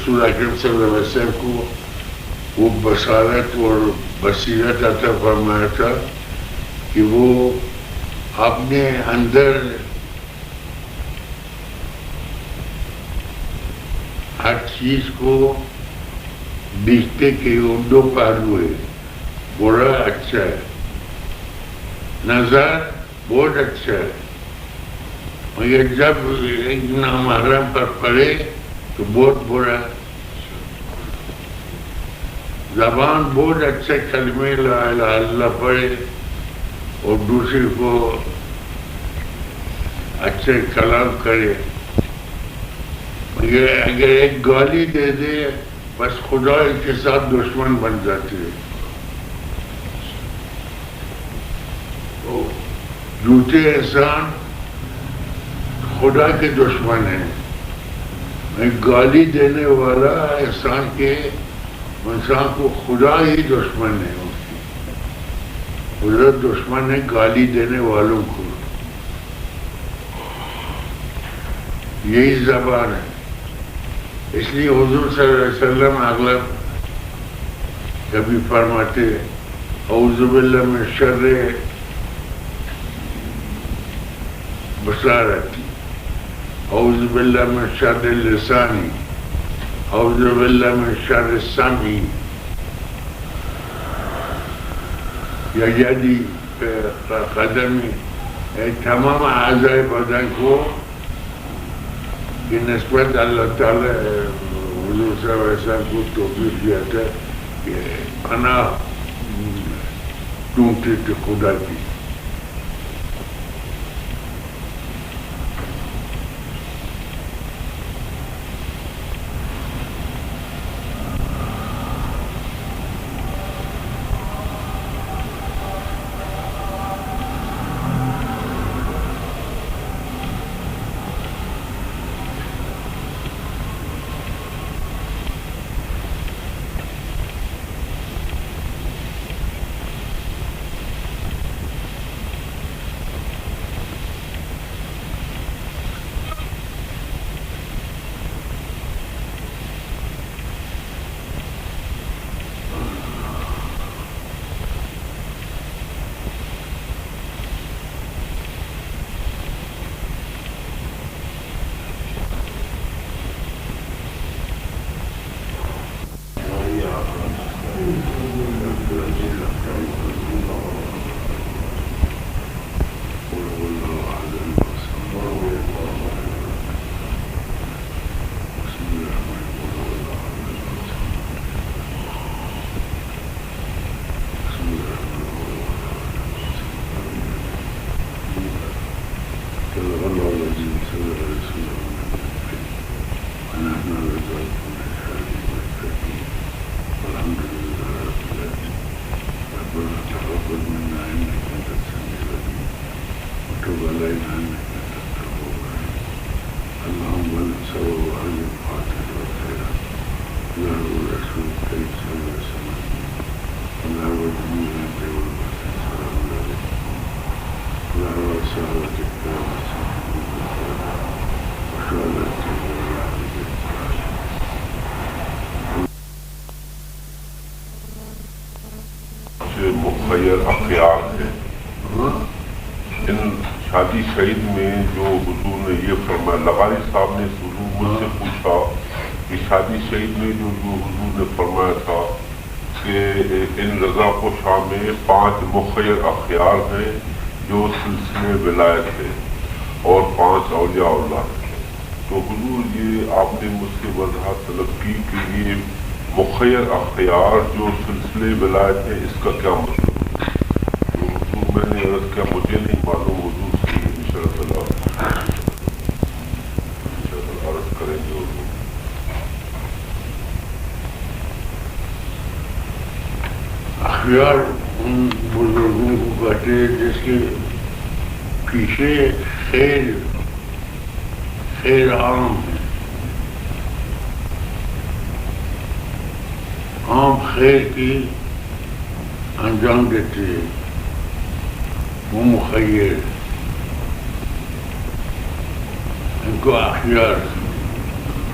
رسول اکرم صلی اللہ علیہ وسلم کو وہ بصارت اور بصیرت عطا فرمایا تھا کہ وہ اپنے اندر ہر چیز کو دیکھتے کہ وہ دو پہلو ہے، برا اچھا ہے، نظر بہت اچھا ہے، مگر جب ایک نامحرم پر پڑے تو بہت برا ہے۔ زبان بہت اچھے کلمے لا الہ الا اللہ پڑھے اور دوسرے کو اچھے کلام کرے، مگر اگر ایک گالی دے دے بس خدا کے ساتھ دشمن بن جاتے ہیں۔ جھوٹے انسان خدا کے دشمن ہیں، گالی دینے والا انسان کو خدا ہی دشمن ہے، خدا دشمن ہے گالی دینے والوں کو۔ یہی زبان ہے، اس لیے حضور صلی اللہ علیہ وسلم اغلب کبھی فرماتے اعوذ باللہ من شر بصارتی، اعوذ باللہ من شر لسانی، اعوذ باللہ من شر سمعی یا یدی قدمی، تمام اعضاء بدن کو کی نسبت اللہ تعالیٰ حضور صلی اللہ علیہ وسلم کو توفیق دیا تھا کہ پناہ ڈھونڈتے تھے خدا کی۔ مخیر اخیار ہے۔ ان شادی شہید میں جو حضور نے یہ فرمایا، لغاری صاحب نے حضور مجھ سے پوچھا کہ شادی شہید میں جو حضور نے فرمایا تھا کہ ان رضا پوشاں میں 5 مخیر اخیار ہیں جو سلسلے ولایت ہے اور 5 اولیاء اللہ ہیں، تو حضور یہ آپ نے مجھ سے وضاحت طلب کی کہ یہ مخیر اخیار جو سلسلے ولایت ہے اس کا کیا مطلب؟ تو حضور میں نے عرض کیا مجھے نہیں معلوم، حضور سے انشاءاللہ عرض کریں گے حضور۔ اخیار ان بزرگوں کو کہتے ہیں جس کے پیچھے خیر عام ہے، عام خیر کی انجام دیتے ہیں، وہ مخیر، ان کو اخیار۔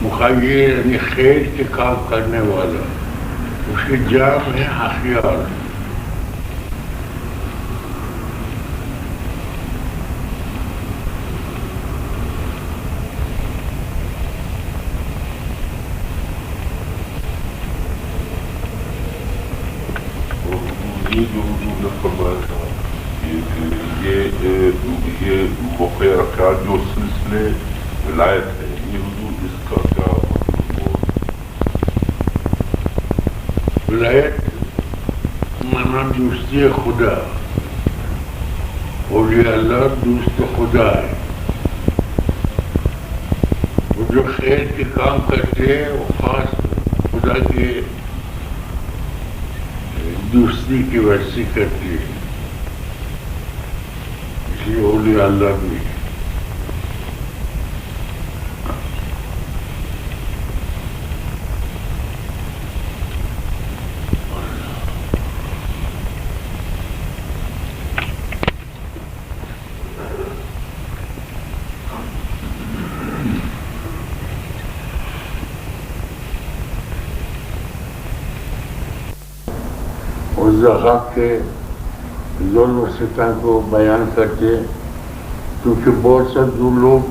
مخیر یعنی خیر کے کام کرنے والا، اس کی جام ہے اخیار. یہ جو حضور نے فرمایا تھا یہ موقع اخیار جو سلسلے ولایت ہے، یہ حضور اس کا کیا مطلب؟ ولایت مانا دوستی خدا، اولیاء اللہ دوست خدا ہے. وہ جو خیر کے کام کرتے ہیں وہ خاص خدا کے دوستی کی وجہ سے کرتی ہے، اس لیے اولیاء اللہ بھی. اس جگہ کے ظلم و ستم کو بیان کرتے، کیونکہ بہت سے لوگ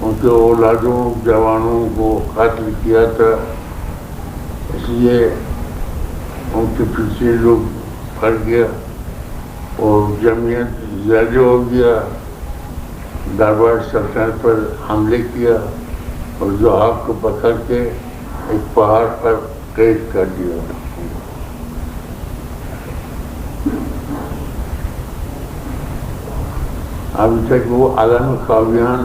ان کے اولادوں جوانوں کو قتل کیا تھا، اس لیے ان کے پیچھے لوگ پھٹ گیا اور جمعیت زیادہ ہو گیا. دربار سلطنت پر حملے کیا اور زحاق کو پکڑ کے ایک پہاڑ پر قید کر دیا. ابھی تک وہ علم خاویان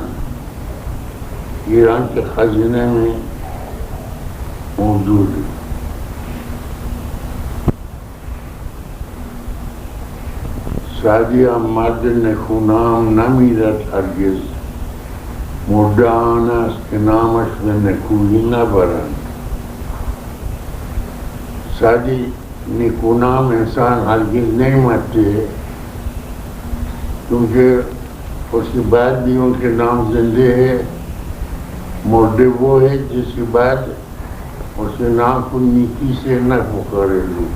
ایران کے خزانے میں موجود ہے. شادی مرد نکونام نمیرد هرگز، مرده آن است که نامش به نکویی نبرند. شادی نکونام انسان ہرگز نہیں مرتے، کیونکہ اس کے بعد بھی ان کے نام زندے ہے. مردے وہ ہے جس کے بعد اس کے نام کو نیکی سے نہ پکارے لوگ.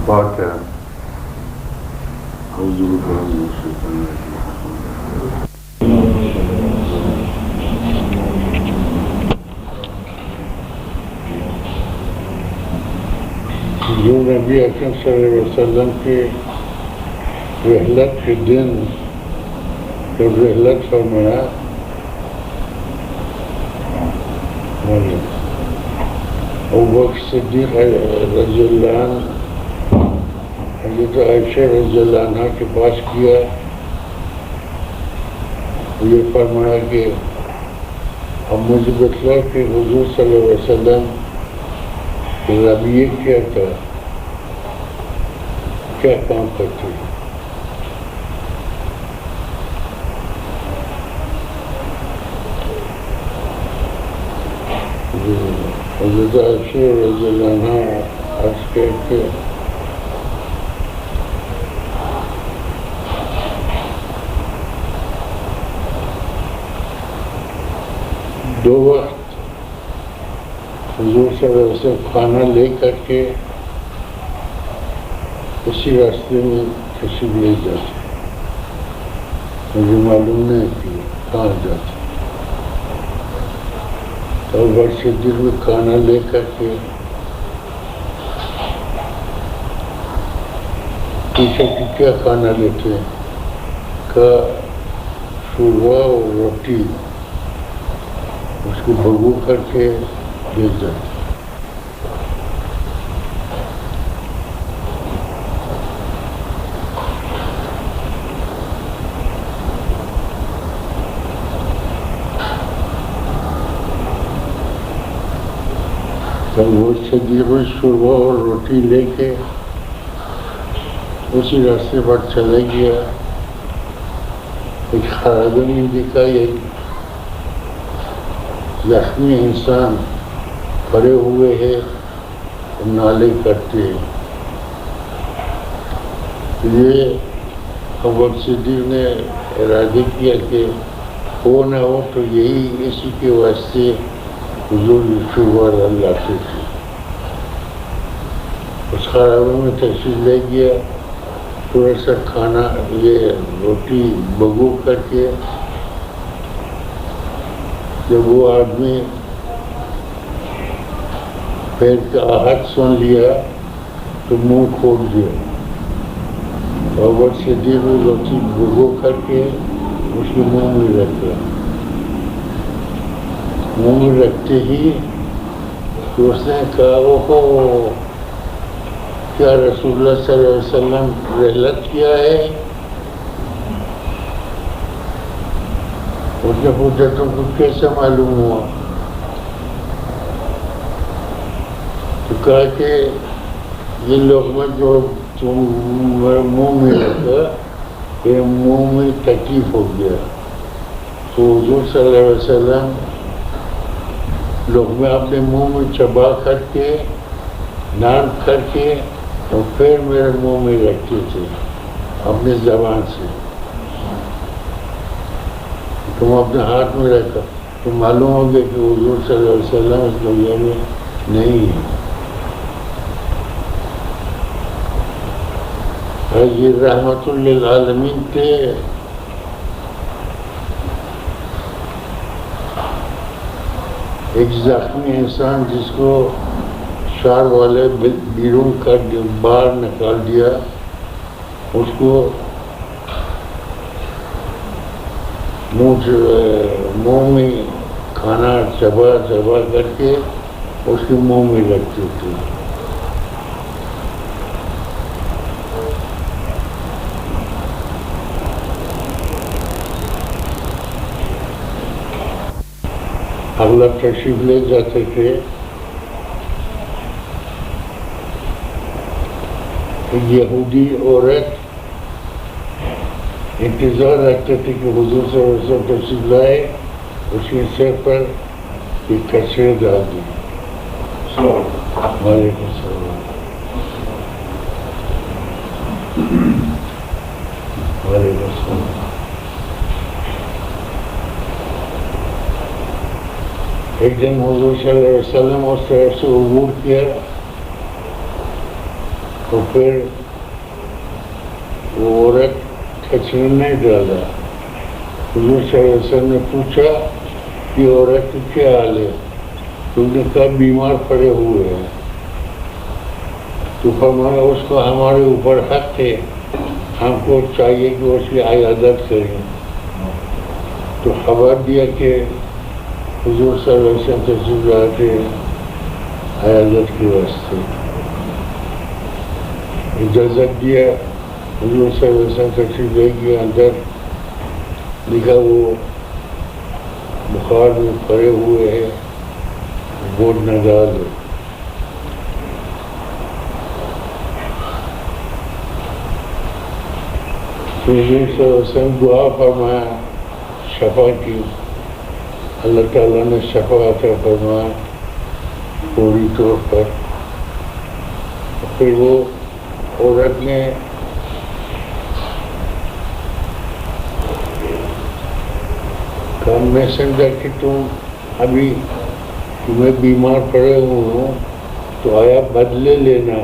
فاتحہ. حضور جو نبی اکرم صلی اللہ علیہ وسلم کے رحلت کے دن جب رحلت فرمایا، ابوبکر صدیق رضی اللہ عنہ حضرت عائشہ رضی اللہ عنہ کے پاس کیا، یہ فرمایا کہ اب مجھے بتلا کہ حضور صلی اللہ علیہ وسلم ربیہ کیا تھا، کیا کام کرتے. حضرت عائشہ رضی اللہ عنہ عرض کرتے دو وقت حضور صلی اللہ علیہ وسلم کھانا لے کر کے اسی راستے میں تشریف لے جاتے، مجھے معلوم نہیں کہ کہاں جاتے. تو ابوبکر صدیق میں کھانا لے کر کے پوچھا کہ کیا کھانا لیتے ہیں؟ کہا شوربہ اور روٹی، اس کو بھگو کر کے لے جاتے. تب وہ صدیق شوربہ اور روٹی لے کے اسی راستے پر چلے گیا. ایک خرابے میں دیکھا ایک زخمی انسان کھڑے ہوئے ہیں، نالے کرتے ہیں. یہ ابو صدیق نے ارادے کیا کہ ہو نہ ہو تو یہی اسی کے واسطے حضور یوسف اللہ سے تھی. اس خرابے میں تشریف لے گیا, تھوڑا سا کھانا یہ روٹی بگو کر کے, جب وہ آدمی پیر کا آہٹ سن لیا تو منہ کھول دیا, اور وہ صدیق میں روٹی بھگو کر کے اس کے منہ میں رکھ دیا. منہ میں رکھتے ہی تو اس نے کہا اوہو کیا رسول اللہ صلی اللہ علیہ وسلم رحلت کیا ہے؟ اس نے پوچھا تم کو کیسے معلوم ہوا؟ تو کہا کہ یہ لقمہ جو تم منہ میں رکھا یہ منہ میں تکلیف ہو گیا. تو حضور صلی اللہ علیہ وسلم لقمہ اپنے منہ میں چبا کر کے نان کر کے اور پھر میرے منہ میں رکھتے تھے اپنی زبان سے. تم اپنے ہاتھ میں رکھا تو معلوم ہو گیا کہ حضور صلی اللہ علیہ وسلم اس دنیا میں نہیں ہے. یہ رحمت للعالمین تھے. ایک زخمی انسان جس کو شار والے بیرون کر باہر نکال دیا, اس کو منہ میں کھانا چبا چبا کر کے اس کے منہ میں رکھتے تھے. اگلا تشریف لے جاتے تھے. یہودی عورت انتظار رکھتے تھے کہ حضور صلی اللہ علیہ وسلم تشریف لائے, اس کے سر پر ایک کچرے ڈال دی. وعلیکم السلام. وعلیکم السلام. ایک دن حضور صلی اللہ علیہ وسلم اس طرف سے عبور کیا تو پھر وہ عورت کچرے نہیں ڈالا. حضور صلی اللہ علیہ وسلم نے پوچھا کہ عورت کی کیا حال ہے؟ تم نے کہا بیمار پڑے ہوئے ہیں. تو فرمایا اس کو ہمارے اوپر حق ہے, ہم کو چاہیے کہ اس کی عیادت کریں. تو خبر دیا کہ حضور صلی اللہ علیہ وسلم تشریف لائے تھے عیادت کے واسطے. اجازت دیا, حضور صلی اللہ علیہ وسلم تشریف لے گیا اندر. دیکھا وہ بخار میں پڑے ہوئے ہیں, بہت ناراض ہے. حضور صلی اللہ علیہ وسلم دعا فرمایا شفا کی. اللہ تعالیٰ نے شفا عطا فرمایا فوری طور پر. پھر وہ عورت نے کہا میں سمجھا کہ تم ابھی تمہیں بیمار پڑے ہوئے ہوں تو آیا بدلے لینا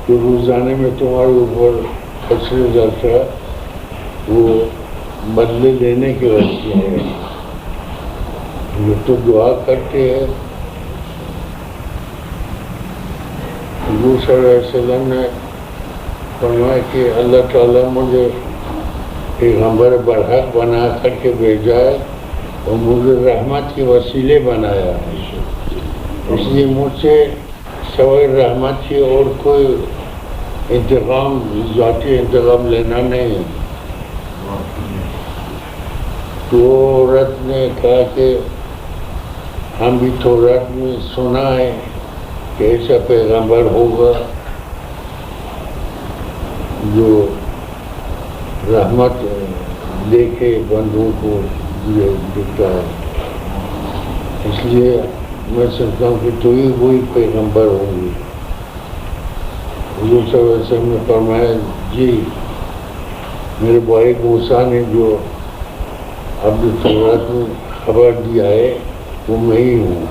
جو روزانے میں تمہارے اوپر کچرے ڈالتا وہ بدلے لینے کے واسطے ہے. یہ تو دعا کرتے ہیں. حضور صلی اللہ علیہ وسلم نے فرمایا کہ اللہ تعالیٰ مجھے پیغمبر برحق بنا کر کے بھیجا ہے اور مجھے رحمت کے وسیلے بنایا ہے. اس لیے مجھ سے سوائے رحمت کی اور کوئی انتقام ذاتی انتقام لینا نہیں ہے. تو عورت نے کہا کہ ہم بھی تورات میں سنا ہے کہ ایسا پیغمبر ہوگا جو رحمت لے کے بندوں کو دیتا ہے. اس لیے میں سمجھتا ہوں کہ تو ہی وہی پیغمبر ہوں گی. حضور صلی اللہ علیہ وسلم نے فرمایا جی میرے بھائی موسیٰ نے جو عبد التورات میں خبر دیا ہے وہ میں ہی ہوں.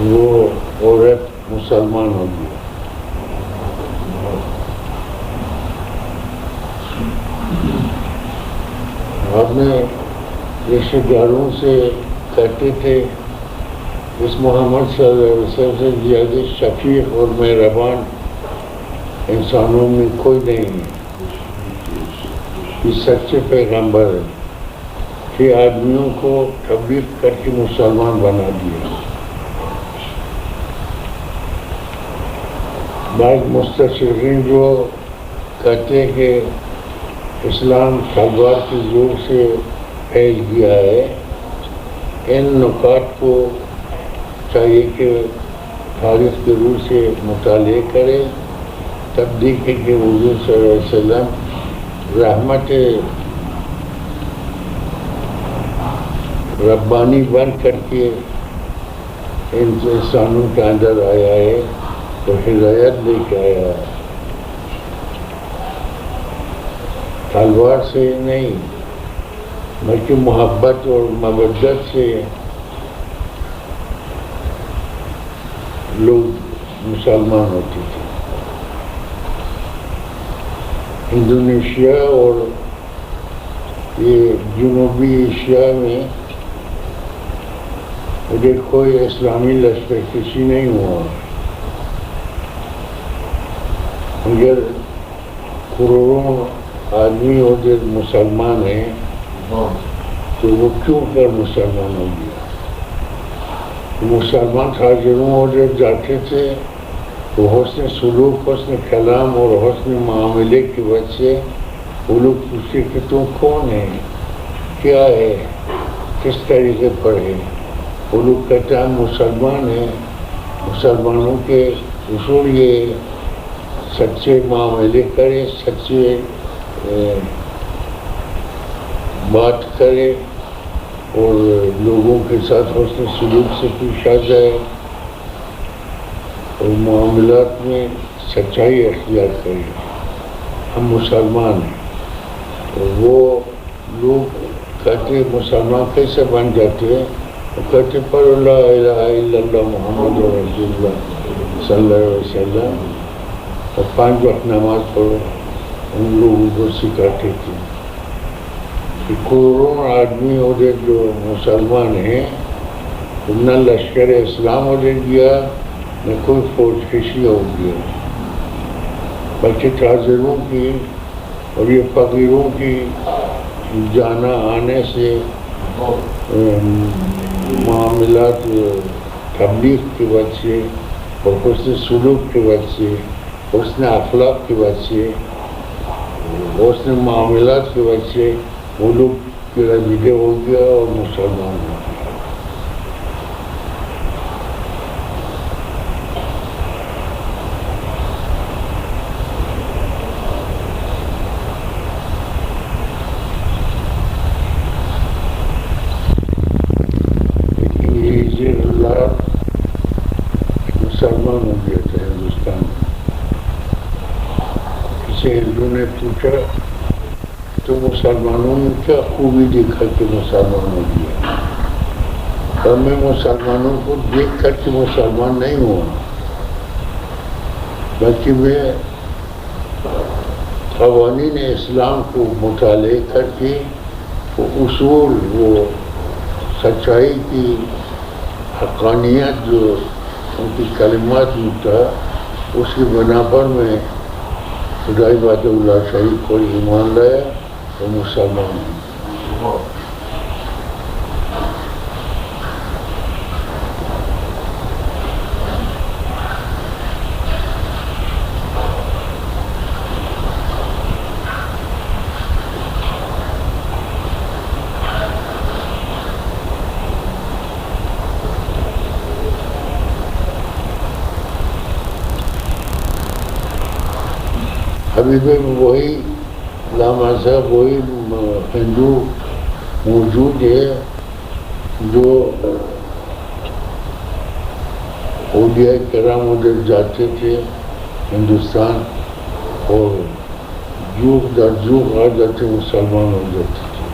وہ عورت مسلمان ہوگی. اپنے رشتے داروں سے کہتے تھے اس محمد صلی اللہ علیہ وسلم سے زیادہ شفیق اور مہربان انسانوں میں کوئی نہیں ہے. یہ سچے پیغمبر ہے کہ آدمیوں کو تبلیغ کر کے مسلمان بنا دیا. بعض مستشرقین جو کہتے ہیں کہ اسلام تلوار کے زور سے پھیل گیا ہے، ان نکات کو چاہیے کہ تاریخ کے روح سے مطالعہ کرے، تب دیکھیں کہ حضور صلی اللہ علیہ وسلم رحمت ربانی بن کر کے ان انسانوں کے اندر آیا ہے تو ہدایت لے کے آیا ہے، تلوار سے نہیں بلکہ محبت اور مودت سے لوگ مسلمان ہوتے تھے. انڈونیشیا اور یہ جنوبی ایشیا میں ادھر کوئی اسلامی لشکر کشی نہیں ہوا، مگر کروڑوں آدمی ادھر مسلمان ہیں تو وہ کیوں کر مسلمان ہو گیا؟ مسلمان تاجروں ادھر جاتے تھے تو حسن سلوک، حسن کلام اور حسن معاملے کی وجہ سے وہ لوگ پوچھتے کہ تم کون ہے، کیا ہے، کس طریقے پر ہے؟ وہ لوگ کہتے ہیں مسلمان ہیں. مسلمانوں کے اصول یہ سچے معاملے کرے، سچے بات کرے اور لوگوں کے ساتھ حسن سلوک سے پیش آ جائے اور معاملات میں سچائی اختیار کرے. ہم مسلمان ہیں. اور وہ لوگ کہتے مسلمان کیسے بن جاتے ہیں؟ وہ کہتے پر لا الہ الا اللہ محمد رسول اللہ صلی اللہ علیہ وسلم اور 5 وقت نماز پڑھو. ان لوگوں کو سکھاتے تھے کہ کروڑوں آدمی ادھر جو مسلمان ہیں نہ لشکر اسلام ادھر گیا نہ کوئی فوج کشی ہو گیا، بلکہ تاجروں کی اور یہ فقیروں کی جانا آنے سے معاملات تبلیغ کی وجہ سے اور حسن سلوک کی وجہ سے، حسن اخلاق کی وجہ سے، حسن معاملات کی وجہ سے وہ لوگ پیرا ہو گیا اور مسلمان ہو گیا. مسلمان ہو گیا تھا ہندوستان میں. کسی ہندو نے پوچھا تو مسلمانوں نے کیا خوبی دیکھا کہ مسلمان ہو گیا؟ اور میں مسلمانوں کو دیکھ کر کے مسلمان نہیں ہوا، بلکہ میں قوانین اسلام کو مطالعہ کر کے وہ اصول، وہ سچائی کی حقانیت جو ان کی کلمات میں تھا، اس کی بنا پر میں خدائی بات اللہ شریف کو ایمان لایا اور مسلمان ہوں. ابھی بھی وہی لامذہب وہی ہندو موجود ہے جو اولیاء کرام ادھر جاتے تھے ہندوستان اور جوخ در جوخ آ جاتے مسلمان ہو جاتے تھے.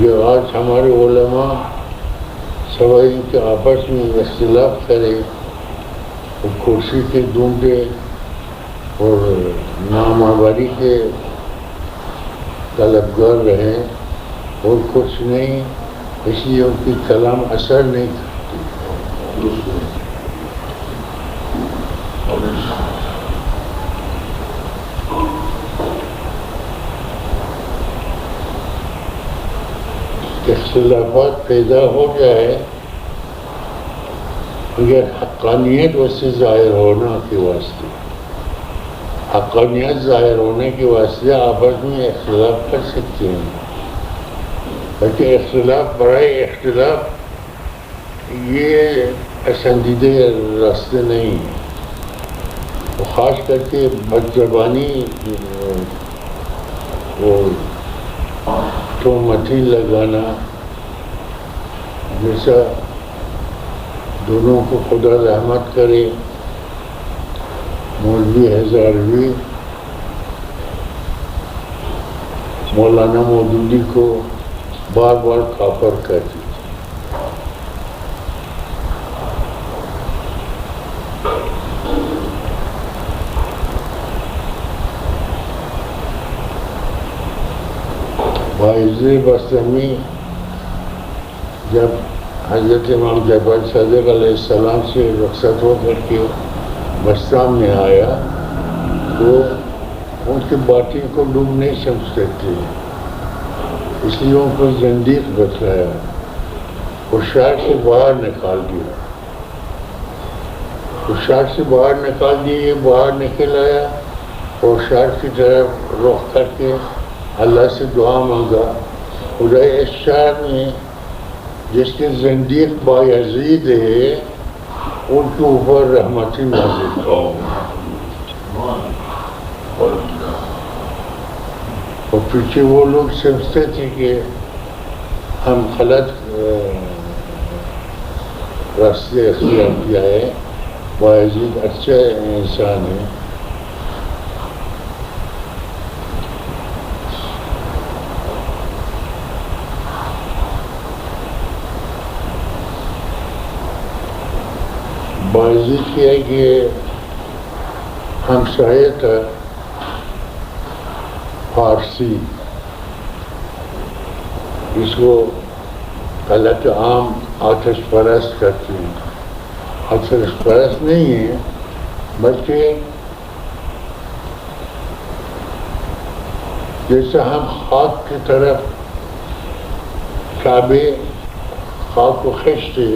یہ آج ہمارے علماء سوائے کہ آپس میں اختلاف کرے اور کرسی کے ڈھونڈے اور نامآوری کے طلبگار رہیں اور کچھ نہیں، اس لیے ان کی کلام اثر نہیں کرتی. اختلافات پیدا ہو جائے مگر حقانیت اس سے ظاہر ہونا کے واسطے، حقانیت ظاہر ہونے کے واسطے آپس میں اختلاف کر سکتے ہیں. لیکن اختلاف برائے اختلاف یہ پسندیدہ راستے نہیں ہیں. خاص کر کے بد زبانی اور تہمتیں لگانا، جیسا دونوں کو خدا رحمت کرے مولوی ہزاروی مولانا مودودی کو بار بار کافر کرتی تھی. باعث بستمی جب حضرت امام جعفر صادق علیہ السلام سے رخصت ہو کر کے بستام میں آیا تو ان کی باتیں کو لوگ نہیں سمجھتے تھے، اس لیے ان کو زندیق بتلایا اور شہر سے باہر نکال دیا. تو شہر سے باہر نکال دیے، باہر نکل آیا اور شہر کی طرف رخ کر کے اللہ سے دعا مانگا، خدا اس شہر میں جس کے زندیق بایزید ہے ان کے اوپر رحمتی نازل کرو. اور پیچھے وہ لوگ سمجھتے تھے کہ ہم غلط راستے اختیار کیا ہے، بایزید اچھا انسان ہے. بایزید کیا کہ ہمسایہ تھا فارسی، اس کو حالت عام آتش پرست کرتے ہیں. آتش پرست نہیں ہے بلکہ جیسا ہم خاک کی طرف کعبے خاک کو کھینچتے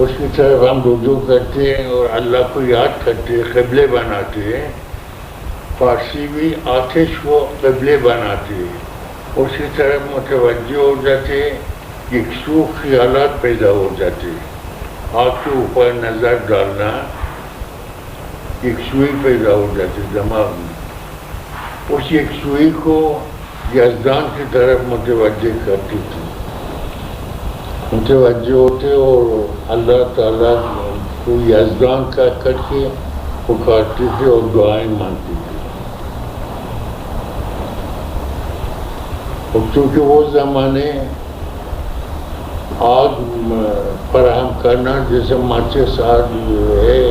اس کی طرف ہم رجوع کرتے ہیں اور اللہ کو یاد کرتے ہیں، قبلے بناتے ہیں. فارسی بھی آتش کو قبلے بناتے ہیں، اس کی طرف متوجہ ہو جاتے ہیں، یکسو خیالات پیدا ہو جاتے ہیں. آگ کے اوپر نظر ڈالنا، یکسوئی پیدا ہو جاتی دماغ میں. اس یکسوئی کو یزدان کی طرف متوجہ کرتی تھی، متوجہ ہوتے اور اللہ تعالیٰ کو یزدان کر کے پکارتے تھے اور دعائیں مانگتے تھے. اور چونکہ وہ زمانے آگ فراہم کرنا جیسے ماچس آگ ہے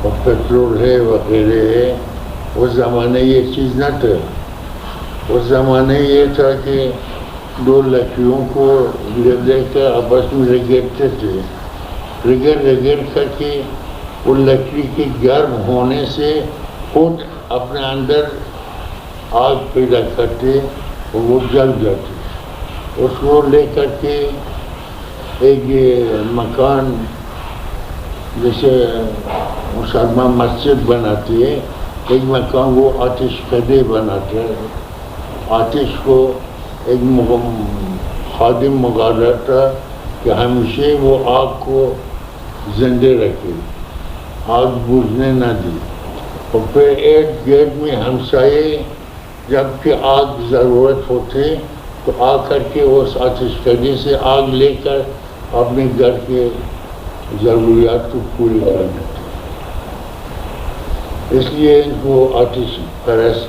اور پیٹرول ہے وغیرہ ہے، اس زمانے یہ چیز نہ تھا. اس زمانے یہ تھا کہ دو لکڑیوں کو لے کر آپس میں رگڑتے تھے، رگڑ کر کے وہ لکڑی کے گرم ہونے سے خود اپنے اندر آگ پیدا کرتے اور وہ جل جاتے. اس کو لے کر کے ایک مکان جیسے مسلمان مسجد بناتی ہے، ایک مکان وہ آتش کدے بناتا ہے. آتش کو ایک خادم مقرر تھا کہ ہمیشہ وہ آگ کو زندہ رکھے، آگ بجھنے نہ دی. اور پھر ایک گیٹ میں ہمسائے جب کہ آگ ضرورت ہوتے تو آ کر کے اس آتش کدے سے آگ لے کر اپنے گھر کے ضروریات کو پوری کر دیتے. اس لیے ان کو آتش پرست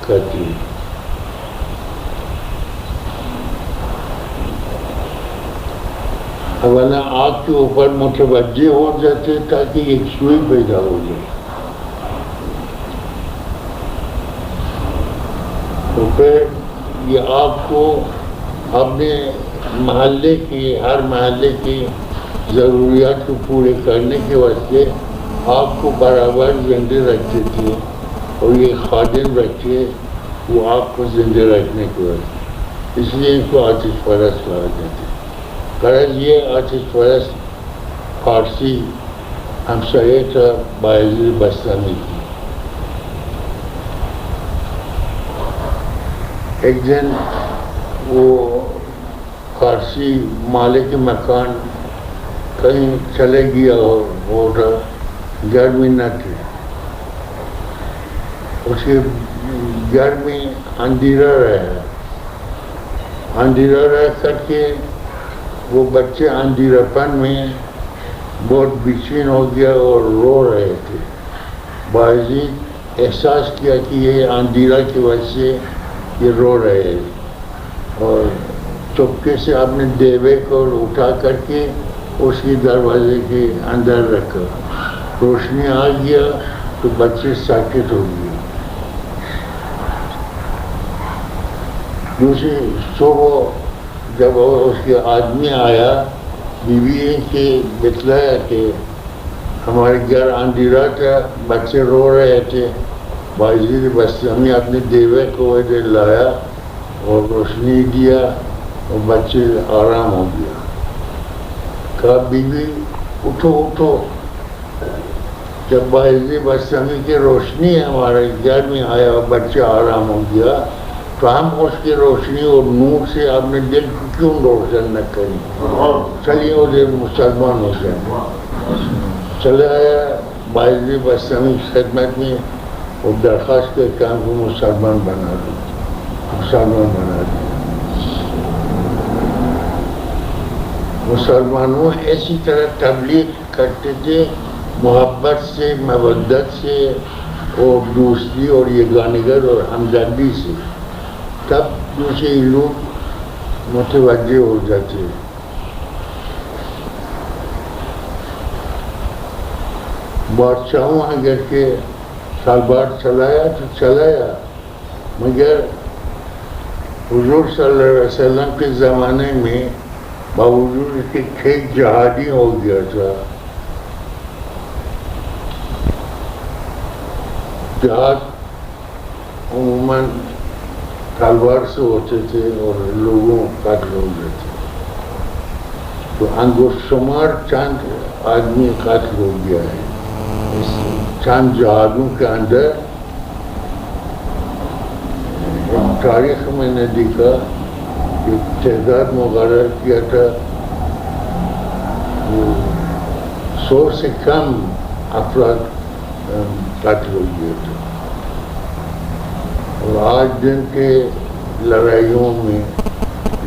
کہتے ہیں. اولا آگ کے اوپر متوجہ ہو جاتے تاکہ ایک سوئی پیدا ہو جائے. تو پھر یہ آگ کو اپنے محلے کی ہر محلے کی ضروریات کو پورے کرنے کے واسطے آگ کو برابر زندہ رکھتے تھے اور یہ خادم رکھتے وہ آگ کو زندہ رکھنے کے واسطے. اس لیے ان کو آتش پرست کہا جاتا ہے. غرض یہ آتش پرست فارسی ہمسایہ تھا بایزید بستامی کی. ایک دن وہ فارسی مالک مکان کہیں چلے گیا اور گھر میں نہ تھے. اس کے گھر میں اندھیرا رہ کر کے وہ بچے اندھیراپن میں بہت بے-چین ہو گیا اور رو رہے تھے. بایزید احساس کیا کہ یہ اندھیرا کی وجہ سے یہ رو رہے ہیں اور چپکے سے اپنے دیوے کو اٹھا کر کے اس کے دروازے کے اندر رکھا. روشنی آ گیا تو بچے ساکت ہو گئے. دوسری صبح جب اس کے آدمی آیا بیوی کے بتلایا کہ ہمارے گھر اندھیرا تھا، بچے رو رہے تھے. بایزید بستامی اپنے دیوے کو ادھر لایا اور روشنی دیا اور بچے آرام ہو گیا. کہا بیوی اٹھو. جب بایزید بستامی کی روشنی ہمارے گھر میں آیا اور بچے آرام ہو گیا تو ہم اس کی روشنی اور نور سے اپنے دل کو کیوں روشن نہ کریں؟ چلیے ادھر مسلمان ہو جائیں. چلے آیا بایزید بستامی کی خدمت میں اور درخواست کے کام کو مسلمان بنا دیا. مسلمانوں ایسی طرح تبلیغ کرتے تھے محبت سے، مودت سے اور دوستی اور یگانگت اور ہمدردی سے. تب دوسرے لوگ متوجہ ہو جاتے. بادشاہوں اگر کے سال بعد چلایا تو چلایا، مگر حضور صلی اللہ علیہ وسلم کے زمانے میں باوجود کہ کھیت جہادی ہو گیا تھا، جہاد عموماً تلوار سے ہوتے تھے اور لوگوں قتل ہو جاتے، تو انگشت شمار چند آدمی قتل ہو گیا ہے. چند جہادوں کے اندر تاریخ میں نے دیکھا کہ تعداد مقرر کیا تھا 100 سے کم افراد قتل ہو گئے تھے. اور آج دن کے لڑائیوں میں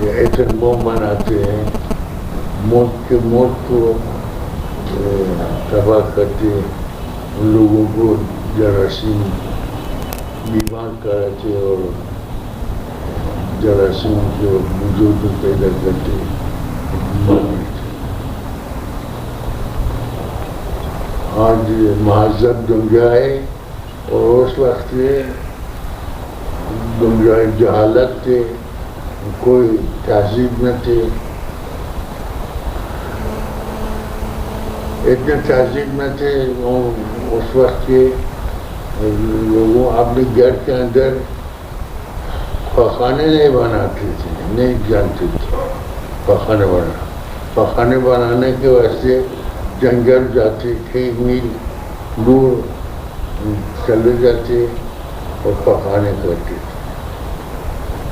یہ ایٹم بم بناتے ہیں، ملک کو تباہ کرتے، ان لوگوں کو جراثیم بیمار کراتے اور جراثیم کے وجود پیدا کرتے. آج مہذب دنیا ہے اور اس وقت دنیا جہالت تھے، کوئی تہذیب نہ تھے. اتنے تہذیب میں تھے اس وقت کے لوگوں اپنے گھر کے اندر پخانے نہیں بناتے تھے، نہیں جانتے تھے پخانے بنانے کے واسطے جنگل جاتے، کئی میل دور چلے جاتے اور پخانے کرتے تھے.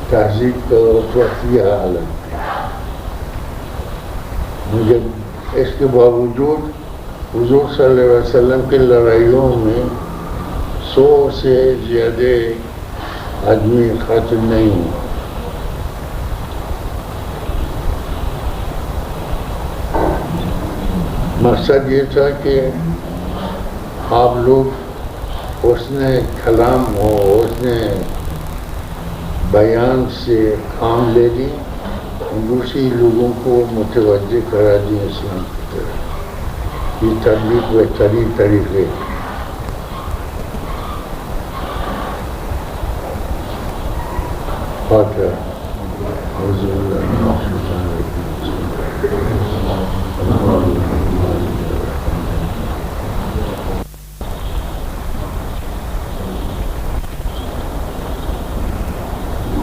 تہذیب کا اس وقت یہ حالت تھی. مجھے اس کے باوجود حضور صلی اللہ علیہ وسلم کی لڑائیوں میں 100 سے زیادہ آدمی قاتل نہیں ہوئے. مقصد یہ تھا کہ آپ لوگ حسن کلام ہو، حسن بیان سے کام لے لی، دوسری لوگوں کو متوجہ کرا دی اسلام کی طرف. یہ تبلیغ بہترین طریقے. فاتحہ. اعوذ باللہ من الشیطان الرجیم.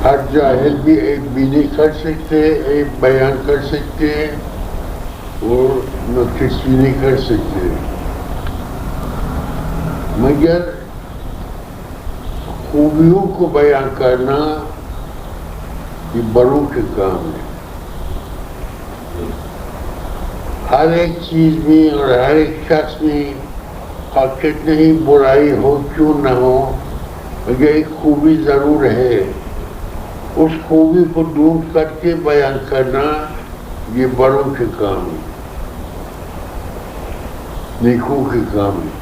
ہر جاہل بھی ایک بینی کر سکتے، ایک بیان کر سکتے اور نقشبینی کر سکتے، مگر خوبیوں کو بیان کرنا یہ بڑوں کے کام ہے. ہر ایک چیز میں اور ہر ایک شخص میں کتنی ہی برائی ہو کیوں نہ ہو، مگر ایک خوبی ضرور ہے. اس خوبی کو ڈھونڈ کر کے بیان کرنا یہ بڑوں کے کام ہے، نیکوں کے کام ہے.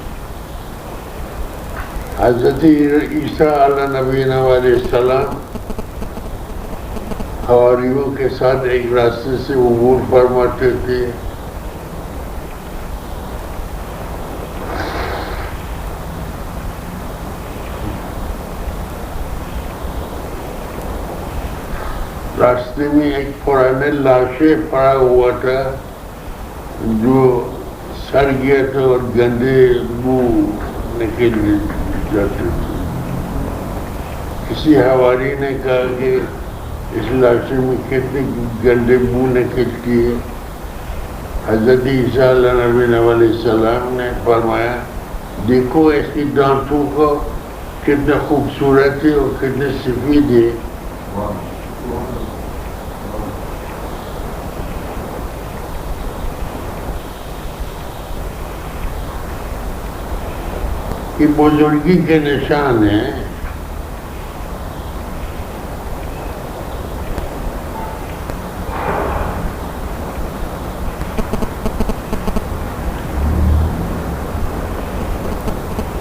حضرت عیسیٰ علیہ نبینا علیہ السلام حواریوں کے ساتھ ایک راستے سے عبور فرماتے تھے. راستے میں ایک پرانے لاشیں پڑا ہوا تھا جو سڑ گیا تھا اور گندے بو نکل جاتے تھے. کسی حواری نے کہا کہ اس لاشے میں کتنے گندے بو نکلتی ہے. حضرت عیسیٰ علیہ نبی علیہ السلام نے فرمایا دیکھو اس کی دانتوں کو کتنا خوبصورت ہے اور کتنے سفید ہے. یہ بزرگی کے نشان ہیں.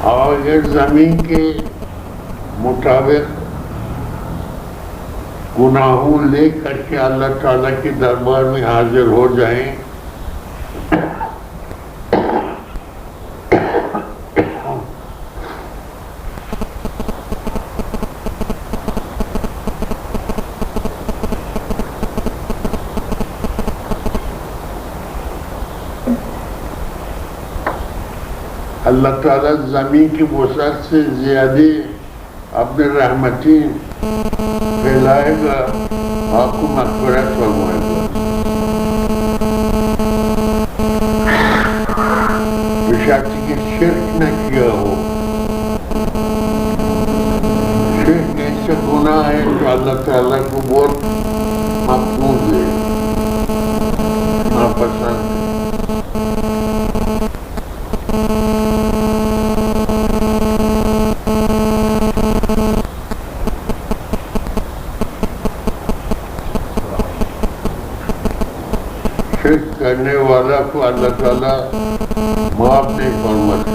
اور اگر زمین کے مطابق گناہوں لے کر کے اللہ تعالیٰ کے دربار میں حاضر ہو جائیں اللہ تعالیٰ زمین کی وسعت سے زیادہ اپنے رحمتیں پھیلائے گا، آپ کو مغفرت فرمائے گا. بشرط کہ شرک نہ کیا ہو. شرک ایسا گناہ ہے جو اللہ تعالیٰ کو بہت مقبول ہے، ناپسند ہے. شرک کرنے والا کو اللہ تعالیٰ معاف نہیں فرماتے.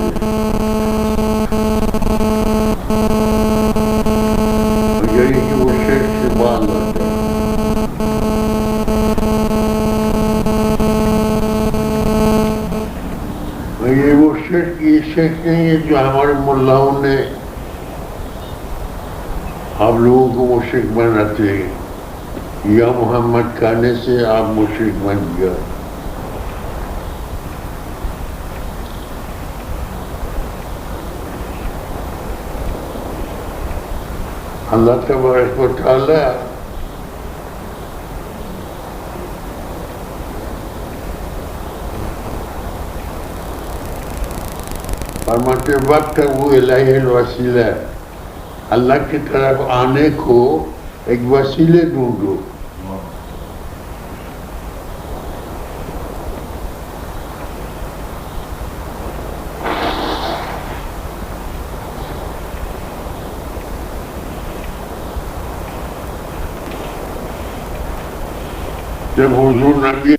یعنی کہ وہ شرک سے باز آتا ہے. یہ وہ شرک نہیں ہے جو ہمارے ملاؤں نے آپ لوگوں کو مشرک بناتے ہیں. یا محمد کہنے سے آپ مشرک بن گیا. اللہ تبارک و تعالی فرماتے وقت وہ الہی الوسیلہ، اللہ کی طرف آنے کو ایک وسیلے ڈھونڈو. جب حضور نبی